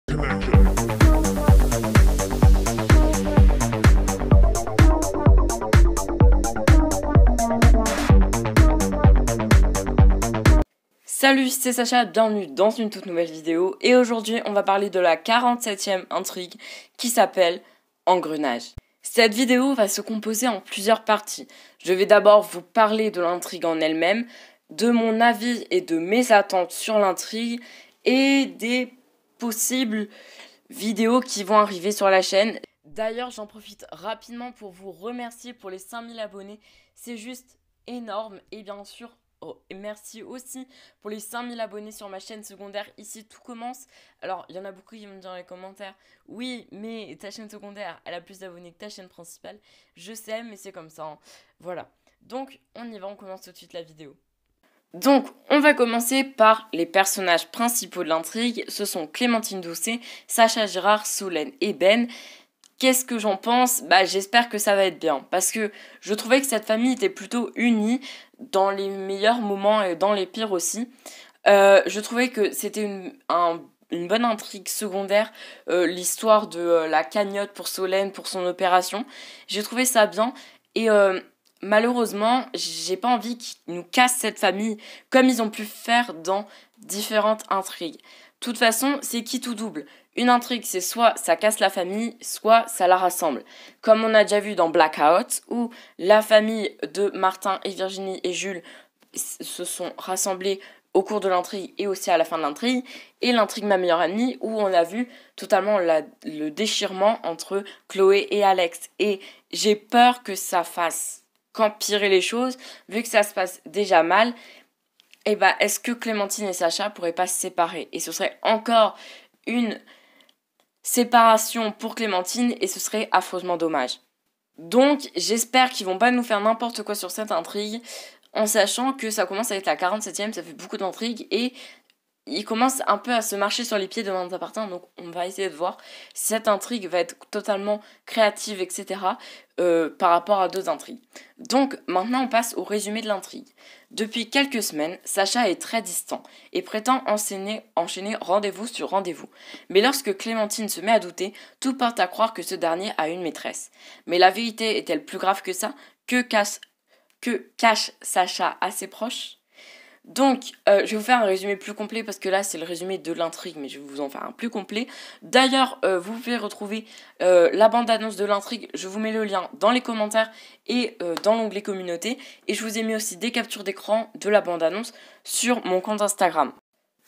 Salut, c'est Sacha, bienvenue dans une toute nouvelle vidéo et aujourd'hui on va parler de la 47e intrigue qui s'appelle Engrenage. Cette vidéo va se composer en plusieurs parties. Je vais d'abord vous parler de l'intrigue en elle-même, de mon avis et de mes attentes sur l'intrigue et des possibles vidéos qui vont arriver sur la chaîne. D'ailleurs, j'en profite rapidement pour vous remercier pour les 5000 abonnés, c'est juste énorme et bien sûr, et merci aussi pour les 5000 abonnés sur ma chaîne secondaire. Ici, tout commence. Alors, il y en a beaucoup qui vont me dire dans les commentaires, oui, mais ta chaîne secondaire, elle a plus d'abonnés que ta chaîne principale. Je sais, mais c'est comme ça, hein. Voilà. Donc, on y va, on commence tout de suite la vidéo. Donc, on va commencer par les personnages principaux de l'intrigue. Ce sont Clémentine Doucet, Sacha Girard, Solène et Ben. Qu'est-ce que j'en pense ? J'espère que ça va être bien. Parce que je trouvais que cette famille était plutôt unie dans les meilleurs moments et dans les pires aussi. Je trouvais que c'était une bonne intrigue secondaire, l'histoire de la cagnotte pour Solène, pour son opération. J'ai trouvé ça bien. Et malheureusement, j'ai pas envie qu'ils nous cassent cette famille comme ils ont pu faire dans différentes intrigues. De toute façon, c'est qui tout double. Une intrigue, c'est soit ça casse la famille, soit ça la rassemble. Comme on a déjà vu dans Blackout, où la famille de Martin et Virginie et Jules se sont rassemblés au cours de l'intrigue et aussi à la fin de l'intrigue. Et l'intrigue Ma meilleure amie, où on a vu totalement le déchirement entre Chloé et Alex. Et j'ai peur que ça fasse qu'empirer les choses, vu que ça se passe déjà mal. Et est-ce que Clémentine et Sacha pourraient pas se séparer ? Et ce serait encore une séparation pour Clémentine et ce serait affreusement dommage. Donc j'espère qu'ils vont pas nous faire n'importe quoi sur cette intrigue, en sachant que ça commence à être la 47e, ça fait beaucoup d'intrigues et il commence un peu à se marcher sur les pieds de l'un des appartements, donc on va essayer de voir si cette intrigue va être totalement créative, etc. Par rapport à d'autres intrigues. Donc maintenant on passe au résumé de l'intrigue. Depuis quelques semaines, Sacha est très distant et prétend enchaîner rendez-vous sur rendez-vous. Mais lorsque Clémentine se met à douter, tout porte à croire que ce dernier a une maîtresse. Mais la vérité est-elle plus grave que ça ? Que cache Sacha à ses proches ? Donc, je vais vous faire un résumé plus complet parce que là, c'est le résumé de l'intrigue, mais je vais vous en faire un plus complet. D'ailleurs, vous pouvez retrouver la bande-annonce de l'intrigue. Je vous mets le lien dans les commentaires et dans l'onglet communauté. Et je vous ai mis aussi des captures d'écran de la bande-annonce sur mon compte Instagram.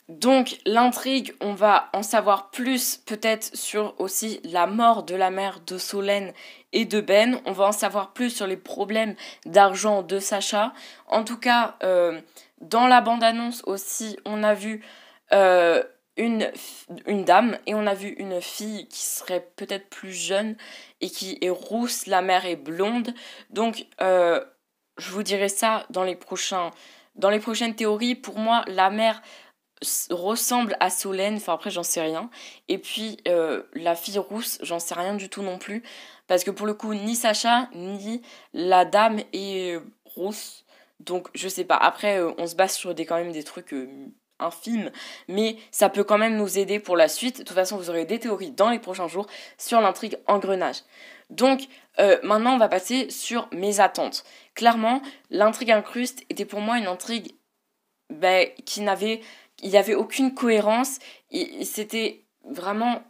Donc, l'intrigue, on va en savoir plus peut-être sur aussi la mort de la mère de Solène et de Ben. On va en savoir plus sur les problèmes d'argent de Sacha. En tout cas, dans la bande-annonce aussi, on a vu une dame et on a vu une fille qui serait peut-être plus jeune et qui est rousse, la mère est blonde. Donc, je vous dirai ça dans les prochaines théories. Pour moi, la mère ressemble à Solène, enfin après j'en sais rien, et puis la fille rousse, j'en sais rien du tout non plus, parce que pour le coup ni Sacha ni la dame est rousse, donc je sais pas, après on se base sur quand même des trucs infimes, mais ça peut quand même nous aider pour la suite. De toute façon vous aurez des théories dans les prochains jours sur l'intrigue Engrenage. Donc maintenant on va passer sur mes attentes. Clairement l'intrigue Incruste était pour moi une intrigue il n'y avait aucune cohérence, c'était vraiment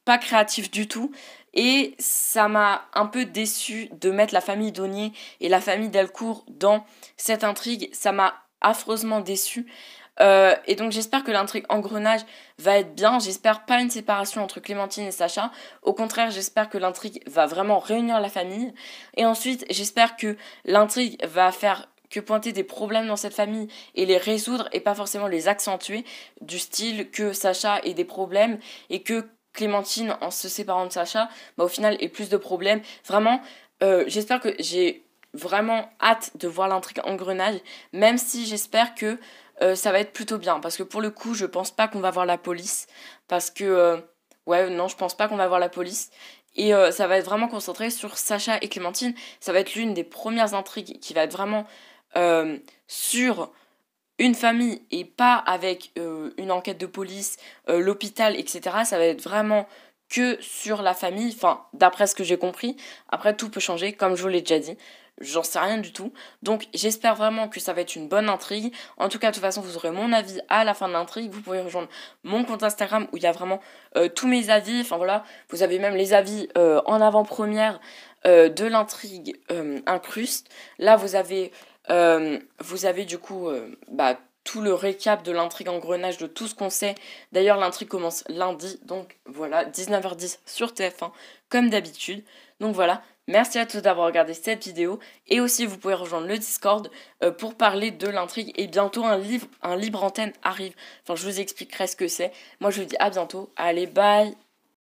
pas créatif du tout, et ça m'a un peu déçu de mettre la famille Daunier et la famille Delcourt dans cette intrigue, ça m'a affreusement déçu. Et donc j'espère que l'intrigue Engrenage va être bien, j'espère pas une séparation entre Clémentine et Sacha, au contraire j'espère que l'intrigue va vraiment réunir la famille, et ensuite j'espère que l'intrigue va faire que pointer des problèmes dans cette famille et les résoudre et pas forcément les accentuer, du style que Sacha ait des problèmes et que Clémentine, en se séparant de Sacha, au final ait plus de problèmes. Vraiment, j'espère que j'ai vraiment hâte de voir l'intrigue Engrenage, même si j'espère que ça va être plutôt bien, parce que pour le coup, je pense pas qu'on va voir la police, parce que, je pense pas qu'on va voir la police. Et ça va être vraiment concentré sur Sacha et Clémentine. Ça va être l'une des premières intrigues qui va être vraiment sur une famille et pas avec une enquête de police, l'hôpital, etc. Ça va être vraiment que sur la famille, enfin d'après ce que j'ai compris. Après tout peut changer, comme je vous l'ai déjà dit. J'en sais rien du tout. Donc j'espère vraiment que ça va être une bonne intrigue. En tout cas, de toute façon, vous aurez mon avis à la fin de l'intrigue. Vous pouvez rejoindre mon compte Instagram où il y a vraiment tous mes avis. Enfin voilà, vous avez même les avis en avant-première de l'intrigue incruste. Là, vous avez du coup tout le récap de l'intrigue engrenage, de tout ce qu'on sait. D'ailleurs, l'intrigue commence lundi, donc voilà, 19h10 sur TF1, comme d'habitude. Donc voilà, merci à tous d'avoir regardé cette vidéo. Et aussi, vous pouvez rejoindre le Discord pour parler de l'intrigue. Et bientôt, un libre antenne arrive. Enfin, je vous expliquerai ce que c'est. Moi, je vous dis à bientôt. Allez, bye!